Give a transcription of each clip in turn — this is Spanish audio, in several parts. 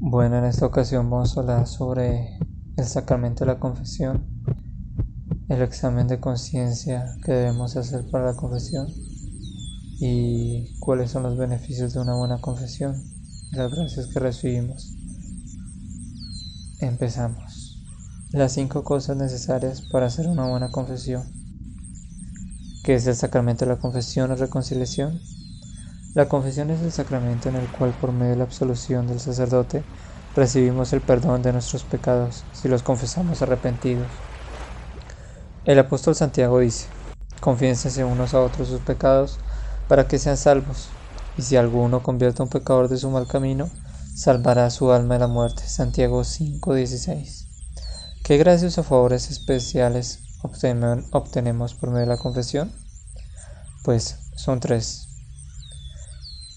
Bueno, en esta ocasión vamos a hablar sobre el sacramento de la confesión, el examen de conciencia que debemos hacer para la confesión y cuáles son los beneficios de una buena confesión y las gracias que recibimos. Empezamos. Las 5 cosas necesarias para hacer una buena confesión. ¿Qué es el sacramento de la confesión o reconciliación? La confesión es el sacramento en el cual, por medio de la absolución del sacerdote, recibimos el perdón de nuestros pecados si los confesamos arrepentidos. El apóstol Santiago dice: confiénsense unos a otros sus pecados para que sean salvos, y si alguno convierte a un pecador de su mal camino, salvará su alma de la muerte. Santiago 5:16. ¿Qué gracias o favores especiales obtenemos por medio de la confesión? Pues son 3.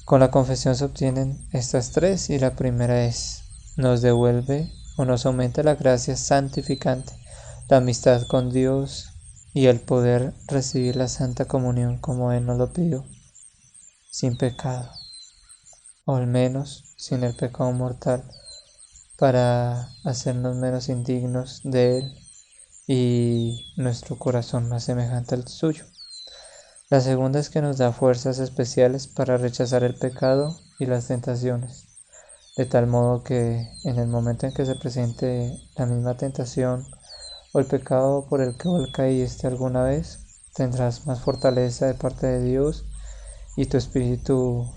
Con la confesión se obtienen estas 3 y la primera es: nos devuelve o nos aumenta la gracia santificante, la amistad con Dios y el poder recibir la Santa Comunión como Él nos lo pidió, sin pecado, o al menos sin el pecado mortal, para hacernos menos indignos de Él y nuestro corazón más semejante al suyo. La segunda es que nos da fuerzas especiales para rechazar el pecado y las tentaciones, de tal modo que en el momento en que se presente la misma tentación o el pecado por el que caíste alguna vez, tendrás más fortaleza de parte de Dios y tu espíritu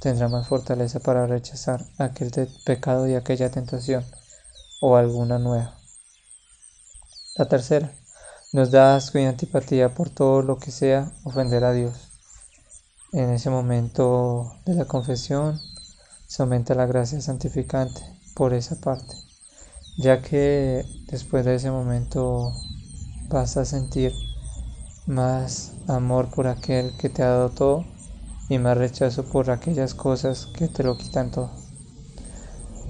tendrá más fortaleza para rechazar aquel pecado y aquella tentación o alguna nueva. La tercera, nos da asco y antipatía por todo lo que sea ofender a Dios. En ese momento de la confesión se aumenta la gracia santificante por esa parte, ya que después de ese momento vas a sentir más amor por aquel que te ha dado todo y más rechazo por aquellas cosas que te lo quitan todo.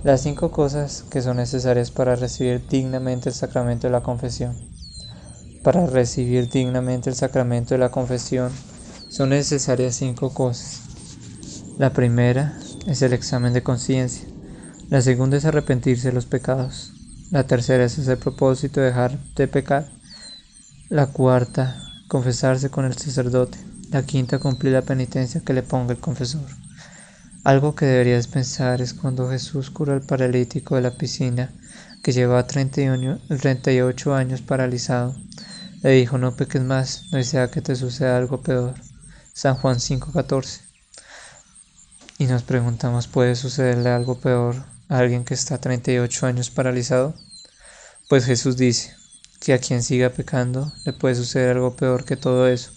Las 5 cosas que son necesarias para recibir dignamente el sacramento de la confesión. Para recibir dignamente el sacramento de la confesión son necesarias 5 cosas. La primera es el examen de conciencia. La segunda es arrepentirse de los pecados. La tercera es hacer propósito de dejar de pecar. La cuarta, confesarse con el sacerdote. La quinta, cumplir la penitencia que le ponga el confesor. Algo que deberías pensar es cuando Jesús curó al paralítico de la piscina, que llevaba 38 años paralizado. Le dijo: no peques más, no sea que te suceda algo peor. San Juan 5:14. Y nos preguntamos, ¿puede sucederle algo peor a alguien que está 38 años paralizado? Pues Jesús dice que a quien siga pecando le puede suceder algo peor que todo eso.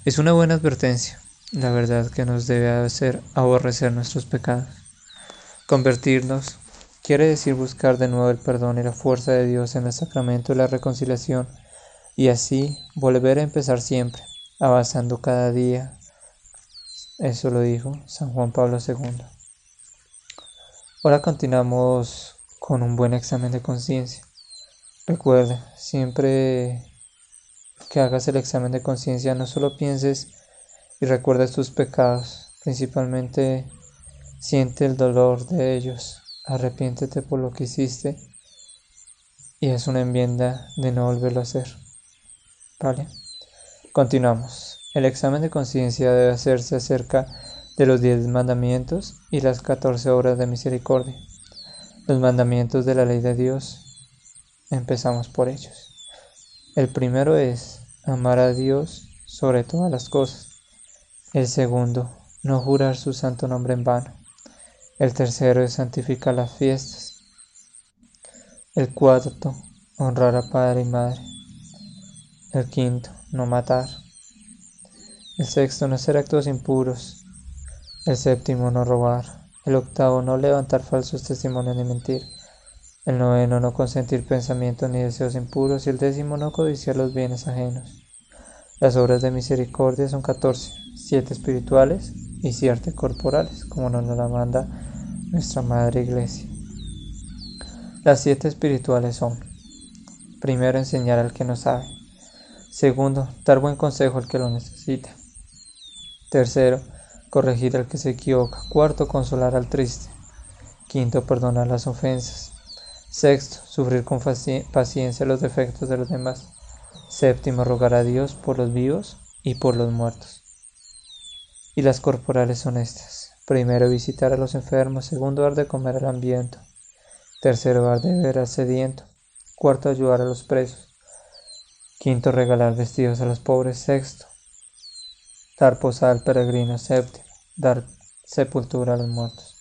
Es una buena advertencia, la verdad, que nos debe hacer aborrecer nuestros pecados. Convertirnos quiere decir buscar de nuevo el perdón y la fuerza de Dios en el sacramento de la reconciliación, y así volver a empezar siempre, avanzando cada día. Eso lo dijo San Juan Pablo II. Ahora continuamos con un buen examen de conciencia. Recuerda, siempre que hagas el examen de conciencia, no solo pienses y recuerdes tus pecados, principalmente siente el dolor de ellos, arrepiéntete por lo que hiciste y haz una enmienda de no volverlo a hacer. ¿Vale? Continuamos. El examen de conciencia debe hacerse acerca de los 10 mandamientos y las 14 obras de misericordia. Los mandamientos de la ley de Dios, empezamos por ellos. El primero es amar a Dios sobre todas las cosas. El segundo, no jurar su santo nombre en vano. El tercero es santificar las fiestas. El cuarto, honrar a padre y madre. El quinto, no matar. El sexto, no hacer actos impuros. El séptimo, no robar. El octavo, no levantar falsos testimonios ni mentir. El noveno, no consentir pensamientos ni deseos impuros. Y el décimo, no codiciar los bienes ajenos. Las obras de misericordia son 14, 7 espirituales y 7 corporales, como nos la manda nuestra Madre Iglesia. Las 7 espirituales son: primero, enseñar al que no sabe. Segundo, dar buen consejo al que lo necesita. Tercero, corregir al que se equivoca. Cuarto, consolar al triste. Quinto, perdonar las ofensas. Sexto, sufrir con paciencia los defectos de los demás. Séptimo, rogar a Dios por los vivos y por los muertos. Y las corporales son estas. Primero, visitar a los enfermos. Segundo, dar de comer al hambriento. Tercero, dar de beber al sediento. Cuarto, ayudar a los presos. Quinto, regalar vestidos a los pobres. Sexto, dar posada al peregrino. Séptimo, dar sepultura a los muertos.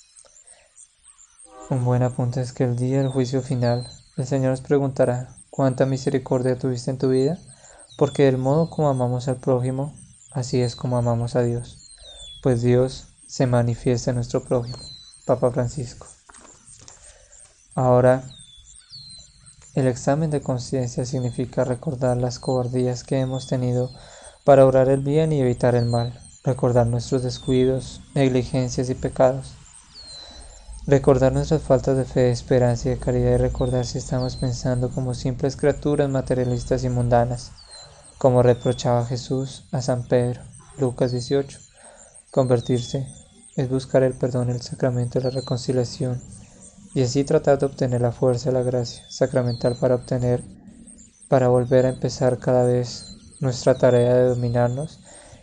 Un buen apunte es que el día del juicio final, el Señor nos preguntará: ¿cuánta misericordia tuviste en tu vida? Porque del modo como amamos al prójimo, así es como amamos a Dios. Pues Dios se manifiesta en nuestro prójimo. Papa Francisco. Ahora, el examen de conciencia significa recordar las cobardías que hemos tenido para obrar el bien y evitar el mal, recordar nuestros descuidos, negligencias y pecados, recordar nuestras faltas de fe, esperanza y de caridad, y recordar si estamos pensando como simples criaturas materialistas y mundanas, como reprochaba Jesús a San Pedro, Lucas 18. Convertirse es buscar el perdón y el sacramento de la reconciliación, y así tratar de obtener la fuerza de la gracia sacramental para volver a empezar cada vez nuestra tarea de dominarnos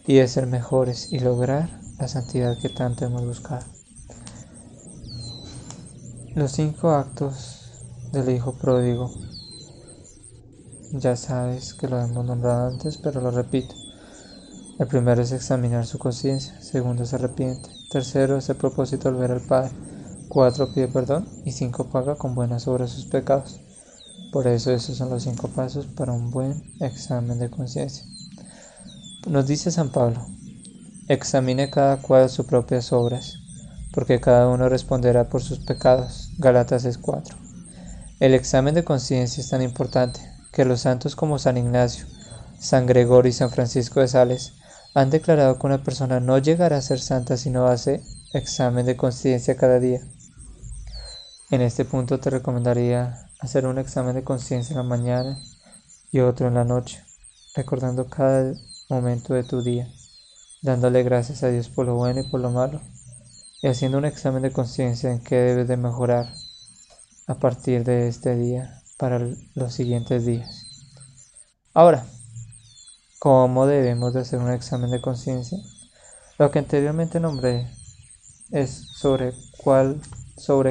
y de ser mejores y lograr la santidad que tanto hemos buscado. Los 5 actos del hijo pródigo. Ya sabes que lo hemos nombrado antes, pero lo repito. El primero es examinar su conciencia. Segundo, se arrepiente. Tercero, hace propósito de volver al Padre. 4, pide perdón. Y 5, paga con buenas obras sus pecados. Por eso esos son los 5 pasos para un buen examen de conciencia. Nos dice San Pablo: examine cada cual sus propias obras, porque cada uno responderá por sus pecados. Gálatas 6:4. El examen de conciencia es tan importante que los santos como San Ignacio, San Gregorio y San Francisco de Sales han declarado que una persona no llegará a ser santa si no hace examen de conciencia cada día. En este punto te recomendaría hacer un examen de conciencia en la mañana y otro en la noche, recordando cada momento de tu día, dándole gracias a Dios por lo bueno y por lo malo, y haciendo un examen de conciencia en qué debes de mejorar a partir de este día para los siguientes días. Ahora, ¿cómo debemos de hacer un examen de conciencia? Lo que anteriormente nombré es sobre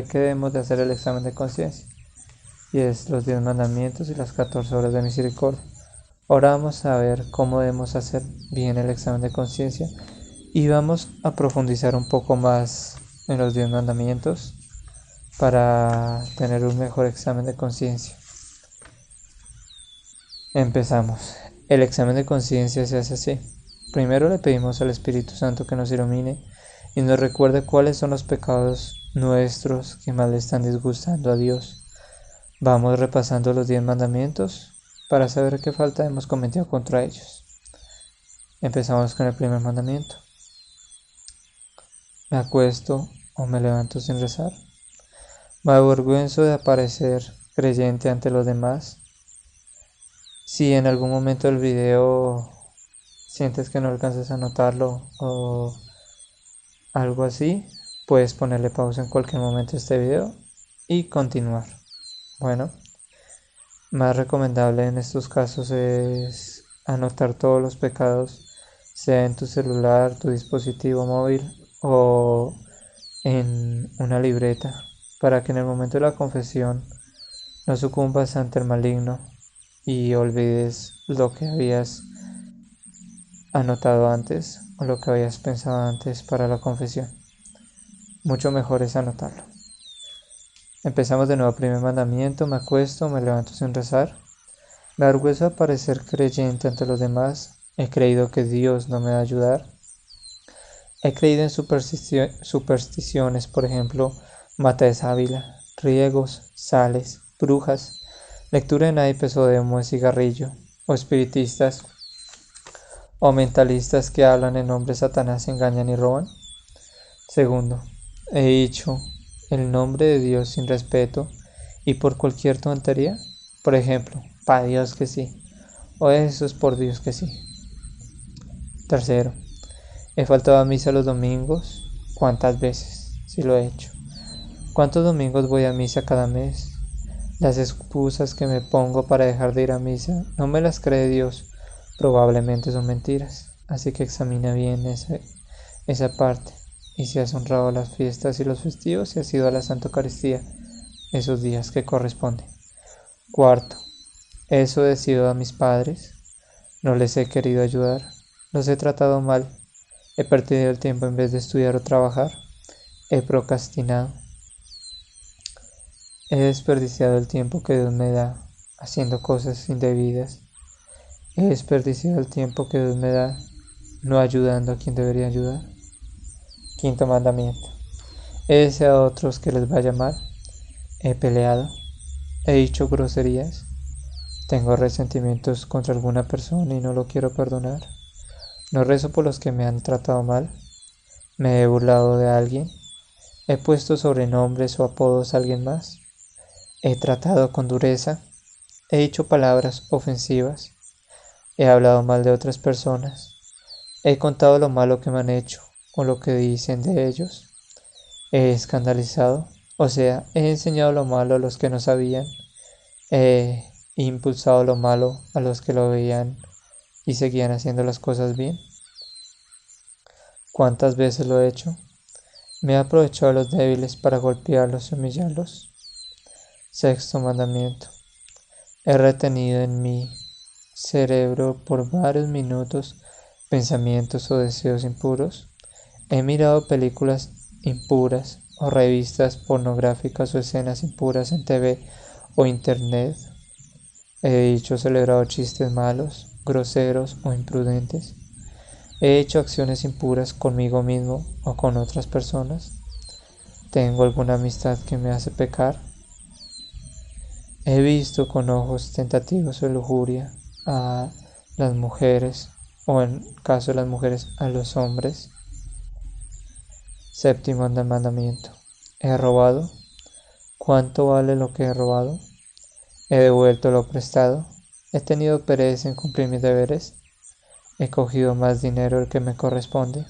qué debemos de hacer el examen de conciencia, y es los 10 mandamientos y las 14 obras de misericordia. Ahora vamos a ver cómo debemos hacer bien el examen de conciencia, y vamos a profundizar un poco más en los 10 mandamientos para tener un mejor examen de conciencia. Empezamos. El examen de conciencia se hace así. Primero le pedimos al Espíritu Santo que nos ilumine y nos recuerde cuáles son los pecados nuestros que más le están disgustando a Dios. Vamos repasando los 10 mandamientos para saber qué falta hemos cometido contra ellos. Empezamos con el primer mandamiento. ¿Me acuesto o me levanto sin rezar? ¿Me avergüenzo de aparecer creyente ante los demás? Si en algún momento del video sientes que no alcanzas a notarlo o algo así, puedes ponerle pausa en cualquier momento a este video y continuar. Bueno, más recomendable en estos casos es anotar todos los pecados, sea en tu celular, tu dispositivo móvil o en una libreta, para que en el momento de la confesión no sucumbas ante el maligno y olvides lo que habías anotado antes o lo que habías pensado antes para la confesión. Mucho mejor es anotarlo. Empezamos de nuevo. Primer mandamiento: me acuesto, me levanto sin rezar. Me avergüenzo de parecer creyente ante los demás. He creído que Dios no me va a ayudar. He creído en supersticiones, por ejemplo, mata de sábila, riegos, sales, brujas, lectura de naipes o de humo de cigarrillo, o espiritistas o mentalistas que hablan en nombre de Satanás, engañan y roban. Segundo, he dicho el nombre de Dios sin respeto y por cualquier tontería, por ejemplo, para Dios que sí, o eso es por Dios que sí. Tercero, he faltado a misa los domingos. ¿Cuántas veces? Sí lo he hecho. ¿Cuántos domingos voy a misa cada mes? Las excusas que me pongo para dejar de ir a misa no me las cree Dios, probablemente son mentiras, así que examina bien esa parte, y si has honrado las fiestas y los festivos y has ido a la Santa Eucaristía esos días que corresponden. Cuarto, he desobedecido a mis padres, no les he querido ayudar, los he tratado mal, he perdido el tiempo en vez de estudiar o trabajar, he procrastinado, he desperdiciado el tiempo que Dios me da haciendo cosas indebidas, he desperdiciado el tiempo que Dios me da no ayudando a quien debería ayudar. Quinto mandamiento, he deseado a otros que les vaya mal, he peleado, he dicho groserías, tengo resentimientos contra alguna persona y no lo quiero perdonar, no rezo por los que me han tratado mal, me he burlado de alguien, he puesto sobrenombres o apodos a alguien más, he tratado con dureza, he dicho palabras ofensivas, he hablado mal de otras personas, he contado lo malo que me han hecho o lo que dicen de ellos, he escandalizado, o sea, he enseñado lo malo a los que no sabían, he impulsado lo malo a los que lo veían y seguían haciendo las cosas bien. ¿Cuántas veces lo he hecho? Me he aprovechado de los débiles para golpearlos y humillarlos. Sexto mandamiento. He retenido en mi cerebro por varios minutos pensamientos o deseos impuros. He mirado películas impuras o revistas pornográficas o escenas impuras en TV o internet. He dicho o celebrado chistes malos, groseros o imprudentes. He hecho acciones impuras conmigo mismo o con otras personas. ¿Tengo alguna amistad que me hace pecar? He visto con ojos tentativos o lujuria a las mujeres, o en caso de las mujeres, a los hombres. Séptimo mandamiento. He robado. ¿Cuánto vale lo que he robado? He devuelto lo prestado. He tenido pereza en cumplir mis deberes. He cogido más dinero del que me corresponde.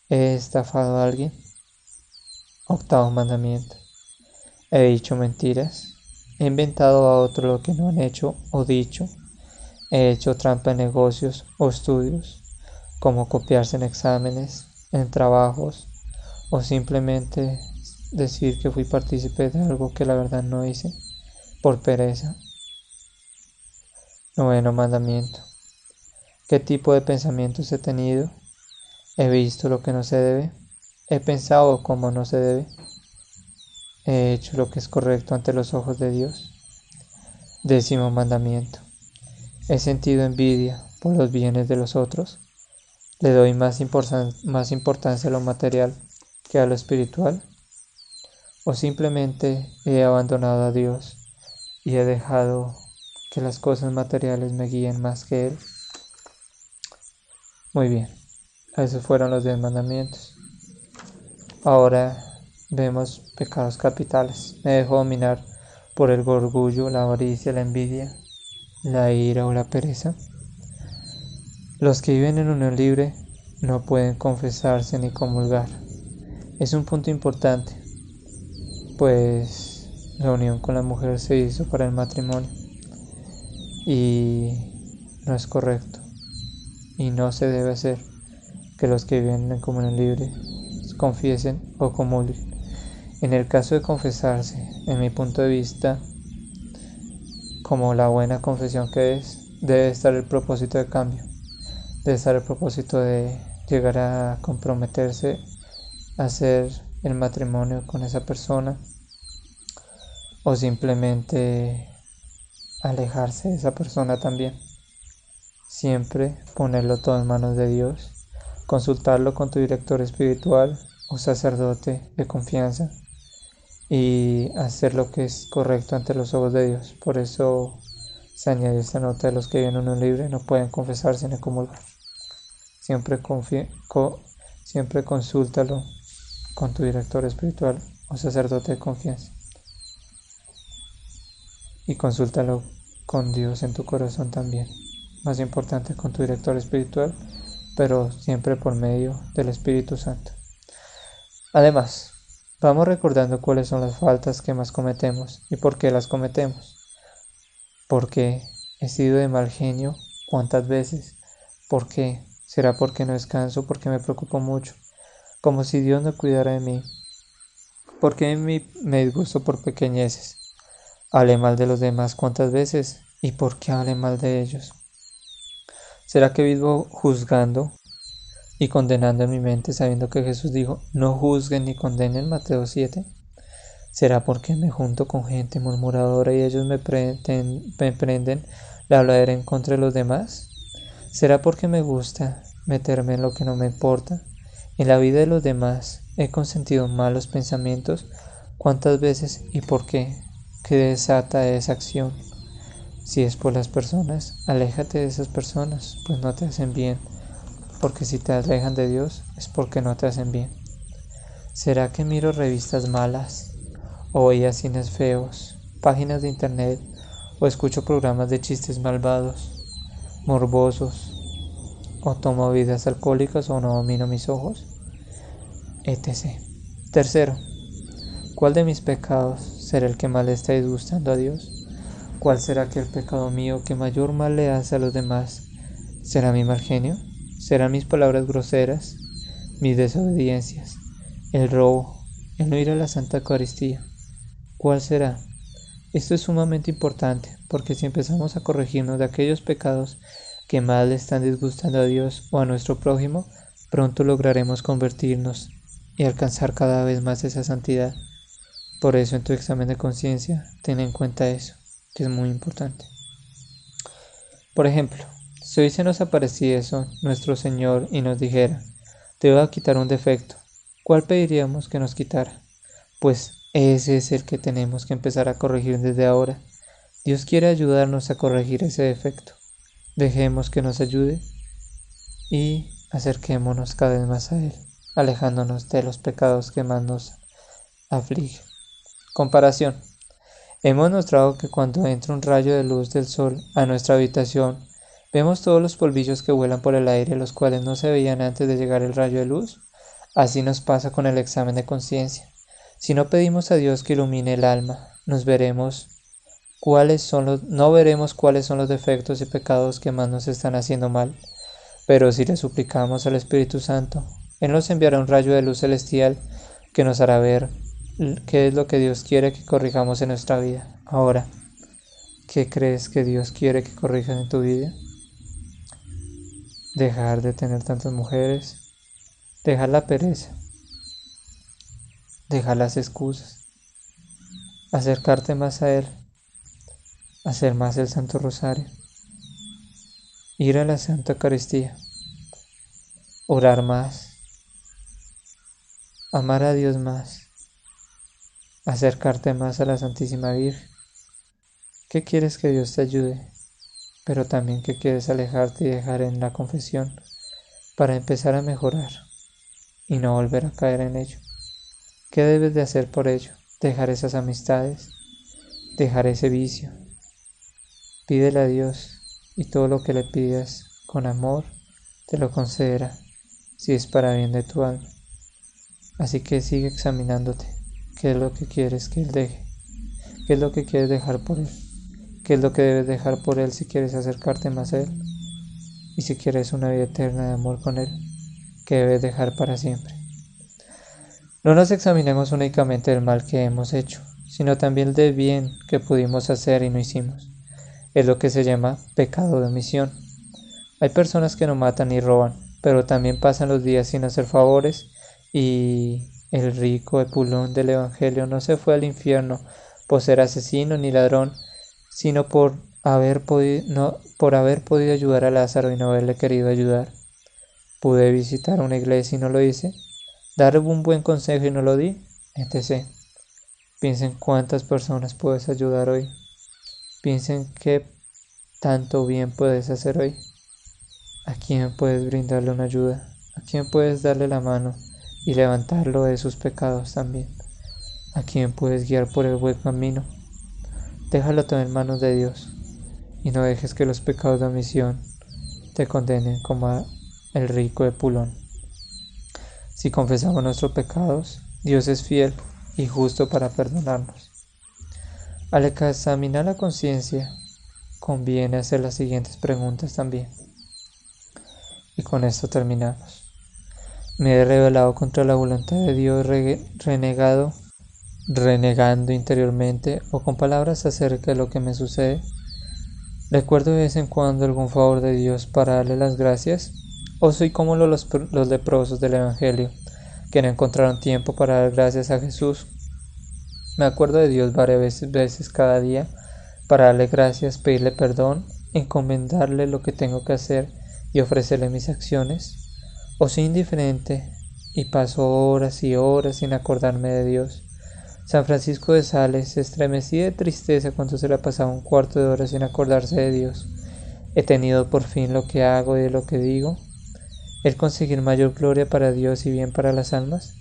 He estafado a alguien. Octavo mandamiento. He dicho mentiras. He inventado a otro lo que no han hecho o dicho. He hecho trampa en negocios o estudios, como copiarse en exámenes, en trabajos, o simplemente decir que fui partícipe de algo que la verdad no hice, por pereza. Noveno mandamiento. ¿Qué tipo de pensamientos he tenido? He visto lo que no se debe. He pensado como no se debe. He hecho lo que es correcto ante los ojos de Dios. Décimo mandamiento. He sentido envidia por los bienes de los otros. Le doy más importancia a lo material que a lo espiritual. O simplemente he abandonado a Dios y he dejado que las cosas materiales me guíen más que Él. Muy bien, esos fueron los 10 mandamientos. Ahora vemos pecados capitales. Me dejo dominar por el orgullo, la avaricia, la envidia, la ira o la pereza. Los que viven en unión libre no pueden confesarse ni comulgar. Es un punto importante, pues la unión con la mujer se hizo para el matrimonio y no es correcto y no se debe hacer que los que viven en comunión libre confiesen o comulguen. En el caso de confesarse, en mi punto de vista, como la buena confesión que es, debe estar el propósito de cambio, debe estar el propósito de llegar a comprometerse a hacer el matrimonio con esa persona o simplemente alejarse de esa persona también. Siempre ponerlo todo en manos de Dios, consultarlo con tu director espiritual o sacerdote de confianza y hacer lo que es correcto ante los ojos de Dios. Por eso se añade esta nota: de los que viven en unión libre no pueden confesarse ni comulgar. Siempre consúltalo con tu director espiritual o sacerdote de confianza. Y consúltalo con Dios en tu corazón también. Más importante, con tu director espiritual, pero siempre por medio del Espíritu Santo. Además, Vamos recordando cuáles son las faltas que más cometemos y por qué las cometemos. ¿Por qué he sido de mal genio? ¿Cuántas veces? ¿Por qué? ¿Será porque no descanso? ¿Porque me preocupo mucho? Como si Dios no cuidara de mí. ¿Por qué me disgusto por pequeñeces? ¿Hablé mal de los demás cuántas veces? ¿Y por qué hablé mal de ellos? ¿Será que vivo juzgando y condenando en mi mente sabiendo que Jesús dijo, no juzguen ni condenen, Mateo 7? ¿Será porque me junto con gente murmuradora y ellos me prenden la habladera en contra de los demás? ¿Será porque me gusta meterme en lo que no me importa? En la vida de los demás he consentido malos pensamientos. ¿Cuántas veces y por qué? ¿Qué desata esa acción? Si es por las personas, aléjate de esas personas, pues no te hacen bien. Porque si te alejan de Dios, es porque no te hacen bien. ¿Será que miro revistas malas? ¿O voy a cines feos, páginas de internet? ¿O escucho programas de chistes malvados, morbosos? ¿O tomo bebidas alcohólicas o no domino mis ojos? Etc. Tercero, ¿cuál de mis pecados será el que más le está disgustando a Dios? ¿Cuál será aquel pecado mío que mayor mal le hace a los demás? ¿Será mi mal genio? ¿Serán mis palabras groseras? ¿Mis desobediencias? ¿El robo? ¿El no ir a la Santa Eucaristía? ¿Cuál será? Esto es sumamente importante porque si empezamos a corregirnos de aquellos pecados que más le están disgustando a Dios o a nuestro prójimo, pronto lograremos convertirnos y alcanzar cada vez más esa santidad. Por eso en tu examen de conciencia, ten en cuenta eso, que es muy importante. Por ejemplo, si hoy se nos apareciese nuestro Señor y nos dijera, te voy a quitar un defecto, ¿cuál pediríamos que nos quitara? Pues ese es el que tenemos que empezar a corregir desde ahora. Dios quiere ayudarnos a corregir ese defecto. Dejemos que nos ayude y acerquémonos cada vez más a Él, alejándonos de los pecados que más nos afligen. Comparación. Hemos mostrado que cuando entra un rayo de luz del sol a nuestra habitación, vemos todos los polvillos que vuelan por el aire, los cuales no se veían antes de llegar el rayo de luz. Así nos pasa con el examen de conciencia. Si no pedimos a Dios que ilumine el alma, no veremos cuáles son los defectos y pecados que más nos están haciendo mal. Pero si le suplicamos al Espíritu Santo, Él nos enviará un rayo de luz celestial que nos hará ver qué es lo que Dios quiere que corrijamos en nuestra vida. Ahora, ¿qué crees que Dios quiere que corrijas en tu vida? Dejar de tener tantas mujeres, dejar la pereza, dejar las excusas, acercarte más a Él, hacer más el Santo Rosario, ir a la Santa Eucaristía, orar más, amar a Dios más, acercarte más a la Santísima Virgen. ¿Qué quieres que Dios te ayude? Pero también ¿qué quieres alejarte y dejar en la confesión para empezar a mejorar y no volver a caer en ello? ¿Qué debes de hacer por ello? Dejar esas amistades, dejar ese vicio. Pídele a Dios y todo lo que le pidas con amor te lo concederá si es para bien de tu alma. Así que sigue examinándote. ¿Qué es lo que quieres que Él deje? ¿Qué es lo que quieres dejar por Él? ¿Qué es lo que debes dejar por Él si quieres acercarte más a Él? Y si quieres una vida eterna de amor con Él, ¿qué debes dejar para siempre? No nos examinemos únicamente del mal que hemos hecho, sino también del bien que pudimos hacer y no hicimos. Es lo que se llama pecado de omisión. Hay personas que no matan ni roban, pero también pasan los días sin hacer favores, y el rico Epulón del Evangelio no se fue al infierno por ser asesino ni ladrón, sino por haber podido ayudar a Lázaro y no haberle querido ayudar. Pude visitar una iglesia y no lo hice, dar un buen consejo y no lo di, etc. Piensen cuántas personas puedes ayudar hoy. Piensen qué tanto bien puedes hacer hoy. ¿A quién puedes brindarle una ayuda? ¿A quién puedes darle la mano y levantarlo de sus pecados también? ¿A quién puedes guiar por el buen camino? Déjalo todo en manos de Dios y no dejes que los pecados de omisión te condenen como a el rico Epulón. Si confesamos nuestros pecados, Dios es fiel y justo para perdonarnos. Al examinar la conciencia, conviene hacer las siguientes preguntas también. Y con esto terminamos. Me he rebelado contra la voluntad de Dios, renegando interiormente o con palabras acerca de lo que me sucede. ¿Recuerdo de vez en cuando algún favor de Dios para darle las gracias? ¿O soy como los leprosos del Evangelio, que no encontraron tiempo para dar gracias a Jesús? Me acuerdo de Dios varias veces cada día para darle gracias, pedirle perdón, encomendarle lo que tengo que hacer y ofrecerle mis acciones. ¿O soy indiferente y paso horas y horas sin acordarme de Dios? San Francisco de Sales se estremecía de tristeza cuando se le pasaba un cuarto de hora sin acordarse de Dios. ¿He tenido por fin lo que hago y de lo que digo? ¿El conseguir mayor gloria para Dios y bien para las almas?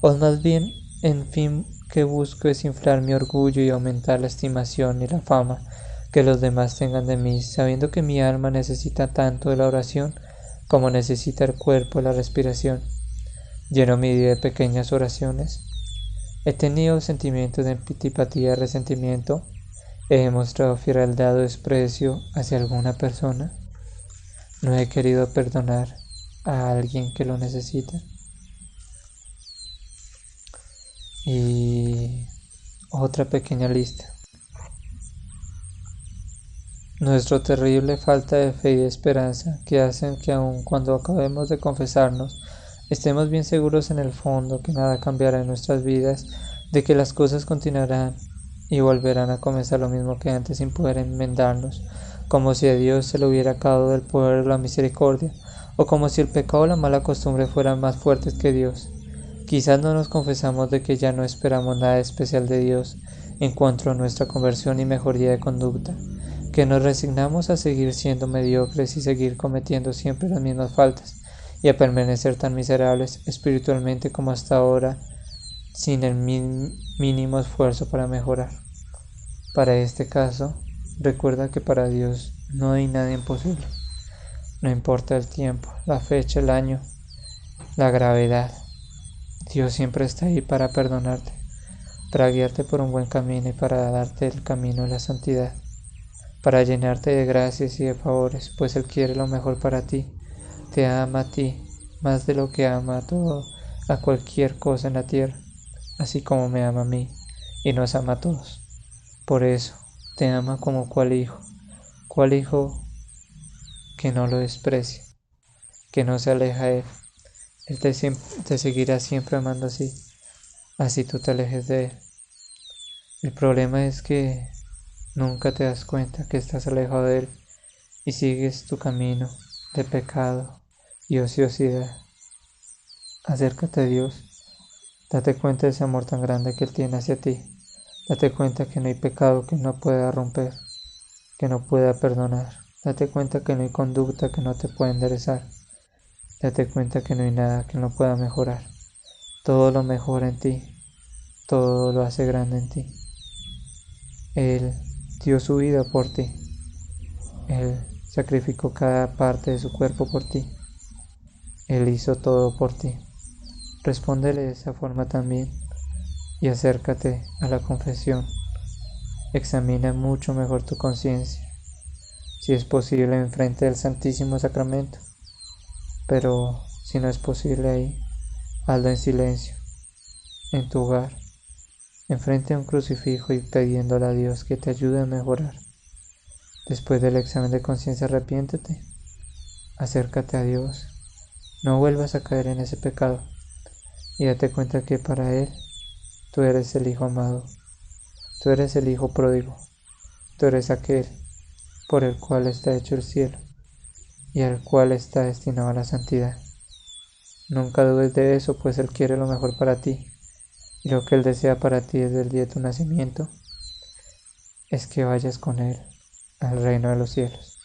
¿O más bien, en fin, que busco es inflar mi orgullo y aumentar la estimación y la fama que los demás tengan de mí, sabiendo que mi alma necesita tanto de la oración como necesita el cuerpo de la respiración? ¿Lleno mi vida de pequeñas oraciones? ¿He tenido sentimientos de antipatía y resentimiento? ¿He demostrado frialdad o desprecio hacia alguna persona? ¿No he querido perdonar a alguien que lo necesita? Y otra pequeña lista. Nuestra terrible falta de fe y de esperanza, que hacen que aun cuando acabemos de confesarnos, estemos bien seguros en el fondo que nada cambiará en nuestras vidas, de que las cosas continuarán y volverán a comenzar lo mismo que antes sin poder enmendarnos, como si a Dios se le hubiera acabado el poder de la misericordia, o como si el pecado o la mala costumbre fueran más fuertes que Dios. Quizás no nos confesamos de que ya no esperamos nada especial de Dios en cuanto a nuestra conversión y mejoría de conducta, que nos resignamos a seguir siendo mediocres y seguir cometiendo siempre las mismas faltas, y a permanecer tan miserables espiritualmente como hasta ahora, sin el mínimo esfuerzo para mejorar. Para este caso, recuerda que para Dios no hay nada imposible. No importa el tiempo, la fecha, el año, la gravedad. Dios siempre está ahí para perdonarte, para guiarte por un buen camino y para darte el camino de la santidad, para llenarte de gracias y de favores, pues Él quiere lo mejor para ti. Te ama a ti más de lo que ama a cualquier cosa en la tierra, así como me ama a mí y nos ama a todos. Por eso te ama como cual hijo que no lo desprecia, que no se aleja de Él. Él te seguirá siempre amando así tú te alejes de Él. El problema es que nunca te das cuenta que estás alejado de Él y sigues tu camino de pecado y ociosidad. Acércate a Dios, date cuenta de ese amor tan grande que Él tiene hacia ti. Date cuenta que no hay pecado que no pueda romper, que no pueda perdonar. Date cuenta que no hay conducta que no te pueda enderezar. Date cuenta que no hay nada que no pueda mejorar. Todo lo mejora en ti, todo lo hace grande en ti. Él dio su vida por ti. Él sacrificó cada parte de su cuerpo por ti. Él hizo todo por ti. Respóndele de esa forma también y acércate a la confesión. Examina mucho mejor tu conciencia, si es posible enfrente del Santísimo Sacramento, pero si no es posible ahí, hazlo en silencio, en tu hogar, enfrente a un crucifijo y pidiéndole a Dios que te ayude a mejorar. Después del examen de conciencia, arrepiéntete, acércate a Dios, no vuelvas a caer en ese pecado y date cuenta que para Él tú eres el Hijo amado, tú eres el Hijo pródigo, tú eres aquel por el cual está hecho el cielo y al cual está destinado a la santidad. Nunca dudes de eso, pues Él quiere lo mejor para ti, y lo que Él desea para ti desde el día de tu nacimiento es que vayas con Él al reino de los cielos.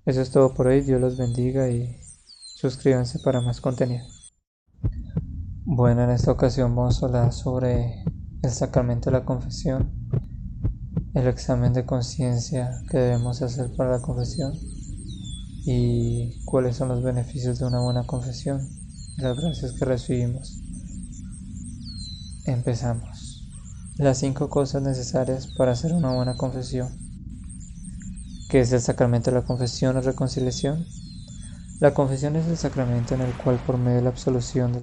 Eso es todo por hoy, Dios los bendiga y suscríbanse para más contenido. Bueno, en esta ocasión vamos a hablar sobre el sacramento de la confesión, el examen de conciencia que debemos hacer para la confesión y cuáles son los beneficios de una buena confesión y las gracias que recibimos. Empezamos. Las 5 cosas necesarias para hacer una buena confesión. ¿Qué es el sacramento de la confesión o reconciliación? La confesión es el sacramento en el cual, por medio de la absolución